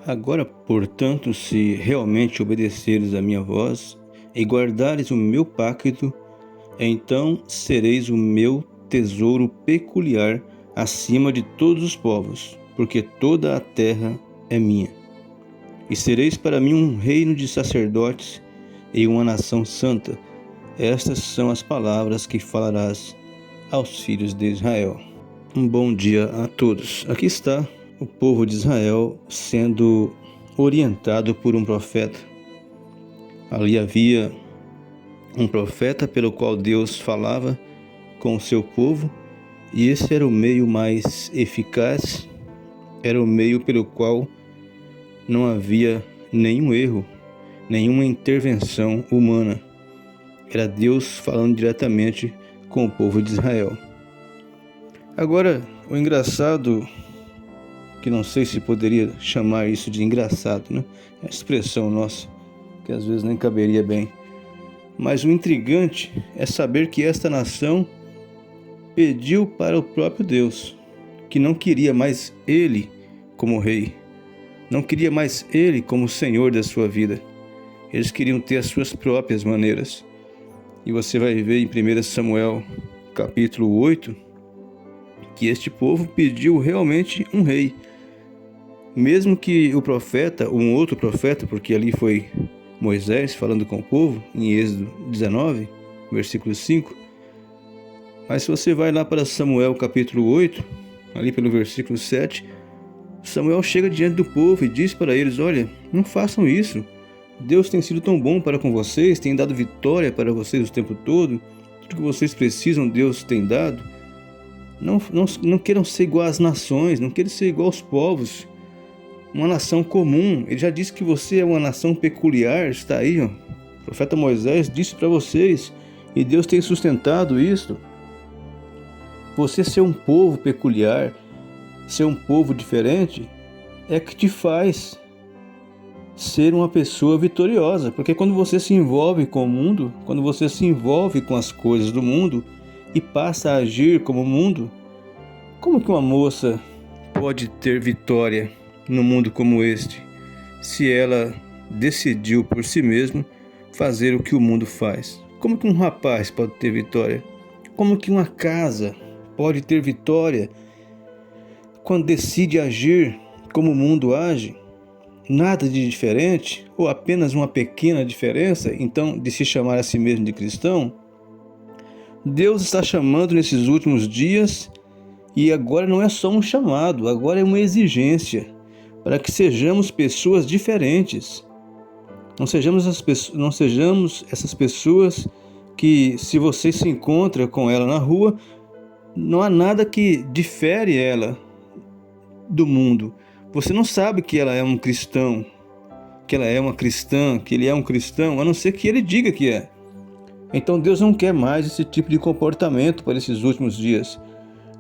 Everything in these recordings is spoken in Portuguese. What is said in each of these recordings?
Agora, portanto, se realmente obedeceres a minha voz e guardares o meu pacto, então sereis o meu tesouro peculiar acima de todos os povos, porque toda a terra é minha. E sereis para mim um reino de sacerdotes e uma nação santa. Estas são as palavras que falarás aos filhos de Israel. Um bom dia a todos. Aqui está o povo de Israel sendo orientado por um profeta. Ali havia um profeta pelo qual Deus falava com o seu povo, e esse era o meio mais eficaz, era o meio pelo qual não havia nenhum erro, nenhuma intervenção humana. Era Deus falando diretamente com o povo de Israel. Agora, o engraçado, que não sei se poderia chamar isso de engraçado, né? É a expressão nossa, que às vezes nem caberia bem. Mas o intrigante é saber que esta nação pediu para o próprio Deus, que não queria mais ele como rei, não queria mais ele como senhor da sua vida. Eles queriam ter as suas próprias maneiras. E você vai ver em 1 Samuel capítulo 8, que este povo pediu realmente um rei. Mesmo que o profeta, um outro profeta, porque ali foi Moisés falando com o povo, em Êxodo 19, versículo 5. Mas se você vai lá para Samuel capítulo 8, ali pelo versículo 7, Samuel chega diante do povo e diz para eles: olha, não façam isso. Deus tem sido tão bom para com vocês, tem dado vitória para vocês o tempo todo. Tudo que vocês precisam, Deus tem dado. Não queiram ser igual às nações, não queiram ser igual aos povos. Uma nação comum. Ele já disse que você é uma nação peculiar, está aí, ó. O profeta Moisés disse para vocês, e Deus tem sustentado isso. Você ser um povo peculiar, ser um povo diferente, é que te faz ser uma pessoa vitoriosa. Porque quando você se envolve com o mundo, quando você se envolve com as coisas do mundo e passa a agir como o mundo, como que uma moça pode ter vitória no mundo como este, se ela decidiu por si mesma fazer o que o mundo faz? Como que um rapaz pode ter vitória? Como que uma casa pode ter vitória quando decide agir como o mundo age? Nada de diferente, ou apenas uma pequena diferença, então, de se chamar a si mesmo de cristão? Deus está chamando nesses últimos dias, e agora não é só um chamado, agora é uma exigência, para que sejamos pessoas diferentes. Não sejamos essas pessoas que, se você se encontra com ela na rua, não há nada que difere ela do mundo. Você não sabe que ela é um cristão, que ela é uma cristã, que ele é um cristão, a não ser que ele diga que é. Então Deus não quer mais esse tipo de comportamento para esses últimos dias,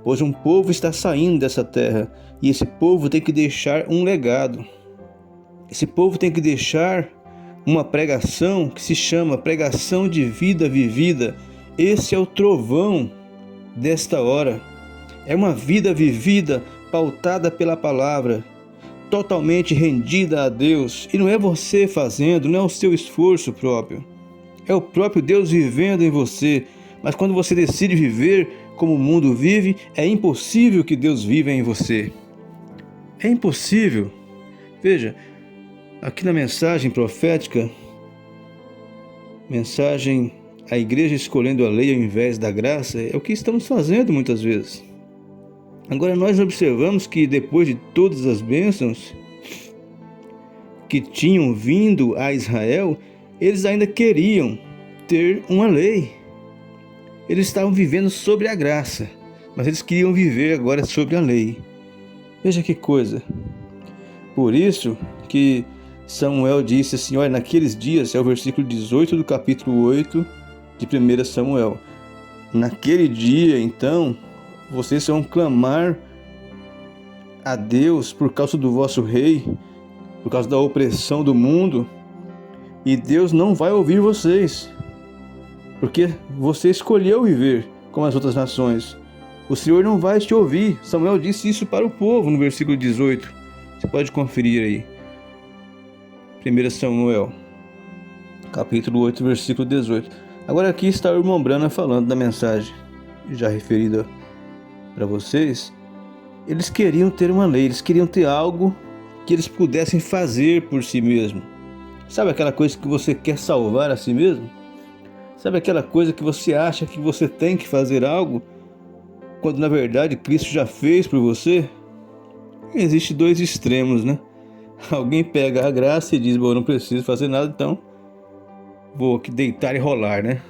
pois um povo está saindo dessa terra, e esse povo tem que deixar um legado. Esse povo tem que deixar uma pregação que se chama pregação de vida vivida. Esse é o trovão desta hora. É uma vida vivida, pautada pela palavra, totalmente rendida a Deus. E não é você fazendo, não é o seu esforço próprio. É o próprio Deus vivendo em você. Mas quando você decide viver como o mundo vive, é impossível que Deus viva em você. É impossível. Veja, aqui na mensagem profética, mensagem a igreja escolhendo a lei ao invés da graça, é o que estamos fazendo muitas vezes. Agora nós observamos que depois de todas as bênçãos que tinham vindo a Israel, eles ainda queriam ter uma lei. Eles estavam vivendo sobre a graça, mas eles queriam viver agora sobre a lei. Veja que coisa. Por isso que Samuel disse assim, olha, naqueles dias, é o versículo 18 do capítulo 8 de 1 Samuel. Naquele dia, então, vocês vão clamar a Deus por causa do vosso rei, por causa da opressão do mundo, e Deus não vai ouvir vocês, porque você escolheu viver como as outras nações. O Senhor não vai te ouvir. Samuel disse isso para o povo no versículo 18. Você pode conferir aí. 1 Samuel, capítulo 8, versículo 18. Agora aqui está o irmão Branham falando da mensagem já referida para vocês. Eles queriam ter uma lei, eles queriam ter algo que eles pudessem fazer por si mesmo. Sabe aquela coisa que você quer salvar a si mesmo? Sabe aquela coisa que você acha que você tem que fazer algo, quando na verdade Cristo já fez por você? Existem dois extremos, né? Alguém pega a graça e diz, bom, eu não preciso fazer nada, então vou aqui deitar e rolar, né?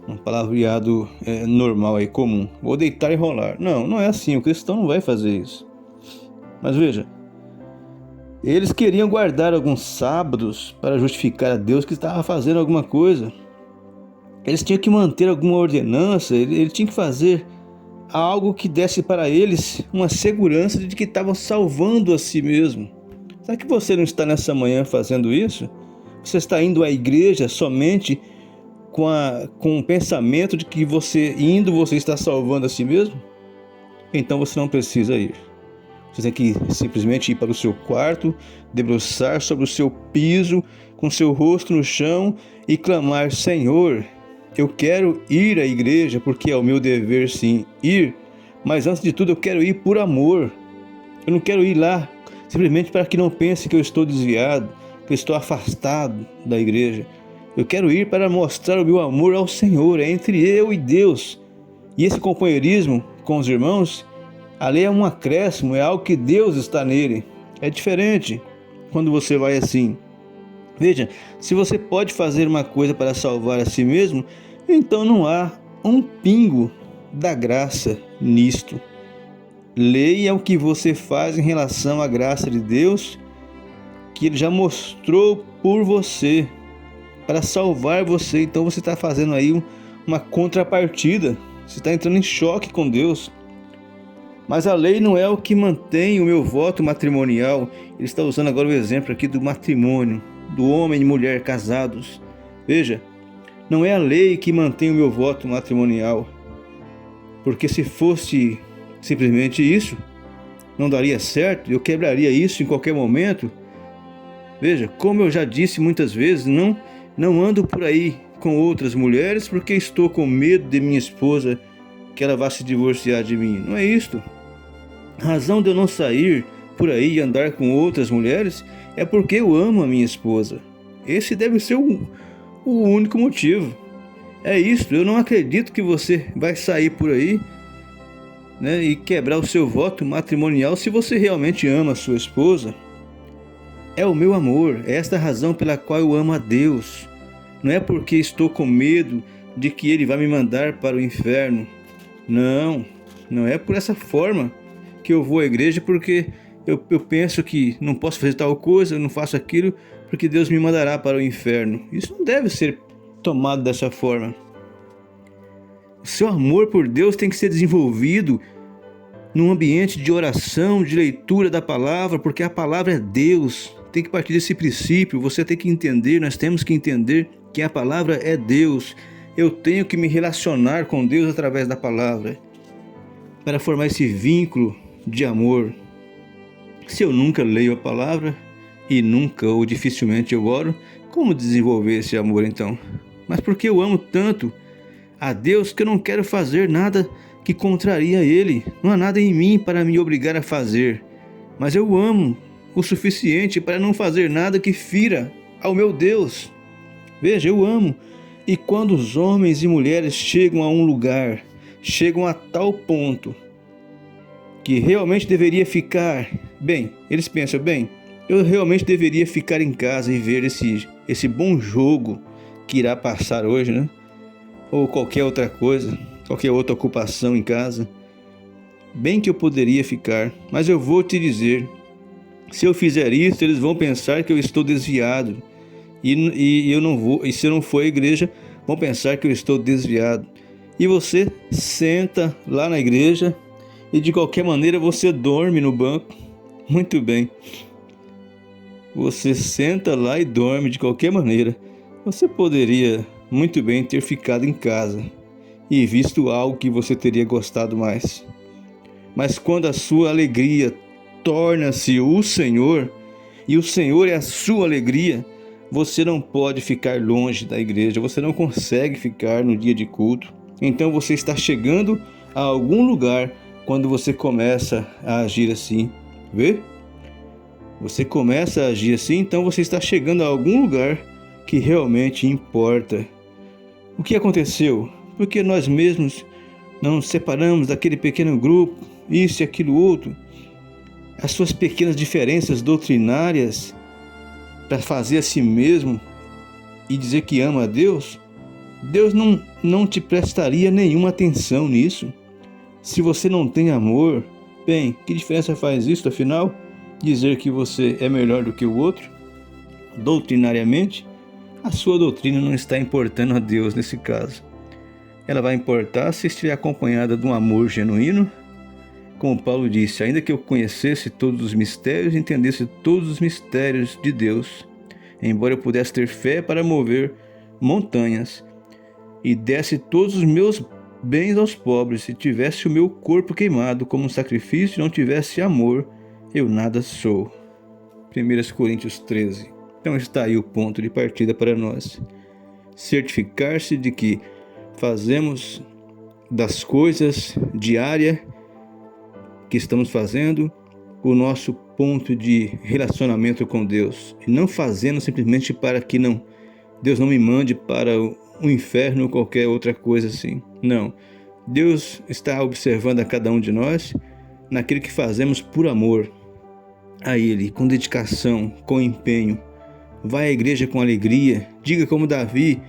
Um palavreado normal aí, comum. Vou deitar e rolar. Não, não é assim, o cristão não vai fazer isso. Mas veja, eles queriam guardar alguns sábados para justificar a Deus que estava fazendo alguma coisa. Eles tinham que manter alguma ordenança, eles tinham que fazer algo que desse para eles uma segurança de que estavam salvando a si mesmo. Será que você não está nessa manhã fazendo isso? Você está indo à igreja somente com o pensamento de que você está salvando a si mesmo? Então você não precisa ir. Você tem que simplesmente ir para o seu quarto, debruçar sobre o seu piso, com seu rosto no chão e clamar, Senhor, eu quero ir à igreja porque é o meu dever sim ir, mas antes de tudo eu quero ir por amor. Eu não quero ir lá simplesmente para que não pense que eu estou desviado, que eu estou afastado da igreja. Eu quero ir para mostrar o meu amor ao Senhor, é entre eu e Deus. E esse companheirismo com os irmãos, ali é um acréscimo, é algo que Deus está nele. É diferente quando você vai assim. Veja, se você pode fazer uma coisa para salvar a si mesmo, então não há um pingo da graça nisto. Leia o que você faz em relação à graça de Deus, que Ele já mostrou por você, para salvar você. Então você está fazendo aí uma contrapartida. Você está entrando em choque com Deus. Mas a lei não é o que mantém o meu voto matrimonial. Ele está usando agora o exemplo aqui do matrimônio, do homem e mulher casados. Veja, não é a lei que mantém o meu voto matrimonial. Porque se fosse simplesmente isso, não daria certo, eu quebraria isso em qualquer momento. Veja, como eu já disse muitas vezes, não ando por aí com outras mulheres porque estou com medo de minha esposa que ela vá se divorciar de mim. Não é isto. A razão de eu não sair por aí e andar com outras mulheres é porque eu amo a minha esposa. Esse deve ser o único motivo. É isto. Eu não acredito que você vai sair por aí, né, e quebrar o seu voto matrimonial se você realmente ama a sua esposa. É o meu amor. É esta a razão pela qual eu amo a Deus. Não é porque estou com medo de que Ele vai me mandar para o inferno. Não, não é por essa forma que eu vou à igreja, porque eu penso que não posso fazer tal coisa, eu não faço aquilo, porque Deus me mandará para o inferno. Isso não deve ser tomado dessa forma. O seu amor por Deus tem que ser desenvolvido num ambiente de oração, de leitura da palavra, porque a palavra é Deus. Tem que partir desse princípio, você tem que entender, nós temos que entender que a palavra é Deus. Eu tenho que me relacionar com Deus através da palavra, para formar esse vínculo de amor. Se eu nunca leio a palavra, e nunca ou dificilmente eu oro, como desenvolver esse amor então? Mas porque eu amo tanto a Deus que eu não quero fazer nada que contraria Ele. Não há nada em mim para me obrigar a fazer, mas eu amo o suficiente para não fazer nada que fira ao meu Deus. Veja, eu amo. E quando os homens e mulheres chegam a um lugar, chegam a tal ponto que realmente deveria ficar, bem, eles pensam, bem, eu realmente deveria ficar em casa e ver esse bom jogo que irá passar hoje, né? Ou qualquer outra coisa, qualquer outra ocupação em casa. Bem que eu poderia ficar, mas eu vou te dizer, se eu fizer isso, eles vão pensar que eu estou desviado. E eu não vou, e se eu não for à igreja, vão pensar que eu estou desviado. E você senta lá na igreja e de qualquer maneira você dorme no banco. Muito bem. Você senta lá e dorme de qualquer maneira. Você poderia muito bem ter ficado em casa e visto algo que você teria gostado mais. Mas quando a sua alegria torna-se o Senhor, e o Senhor é a sua alegria, você não pode ficar longe da igreja, você não consegue ficar no dia de culto. Então você está chegando a algum lugar quando você começa a agir assim. Vê? Você começa a agir assim, então você está chegando a algum lugar que realmente importa. O que aconteceu? Porque nós mesmos não nos separamos daquele pequeno grupo, isso e aquilo outro. As suas pequenas diferenças doutrinárias para fazer a si mesmo e dizer que ama a Deus, Deus não te prestaria nenhuma atenção nisso. Se você não tem amor, bem, que diferença faz isso, afinal? Dizer que você é melhor do que o outro? Doutrinariamente, a sua doutrina não está importando a Deus nesse caso. Ela vai importar se estiver acompanhada de um amor genuíno. Como Paulo disse, ainda que eu conhecesse todos os mistérios, entendesse todos os mistérios de Deus, embora eu pudesse ter fé para mover montanhas e desse todos os meus bens aos pobres, se tivesse o meu corpo queimado como um sacrifício e não tivesse amor, eu nada sou. 1 Coríntios 13. Então está aí o ponto de partida para nós. Certificar-se de que fazemos das coisas diárias que estamos fazendo o nosso ponto de relacionamento com Deus. E não fazendo simplesmente para que Deus não me mande para o inferno ou qualquer outra coisa assim. Não. Deus está observando a cada um de nós naquilo que fazemos por amor a Ele, com dedicação, com empenho. Vai à igreja com alegria. Diga como Davi: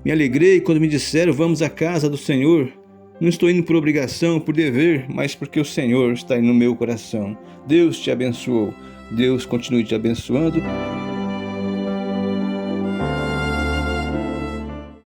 me alegrei quando me disseram, vamos à casa do Senhor. Não estou indo por obrigação, por dever, mas porque o Senhor está aí no meu coração. Deus te abençoou. Deus continue te abençoando.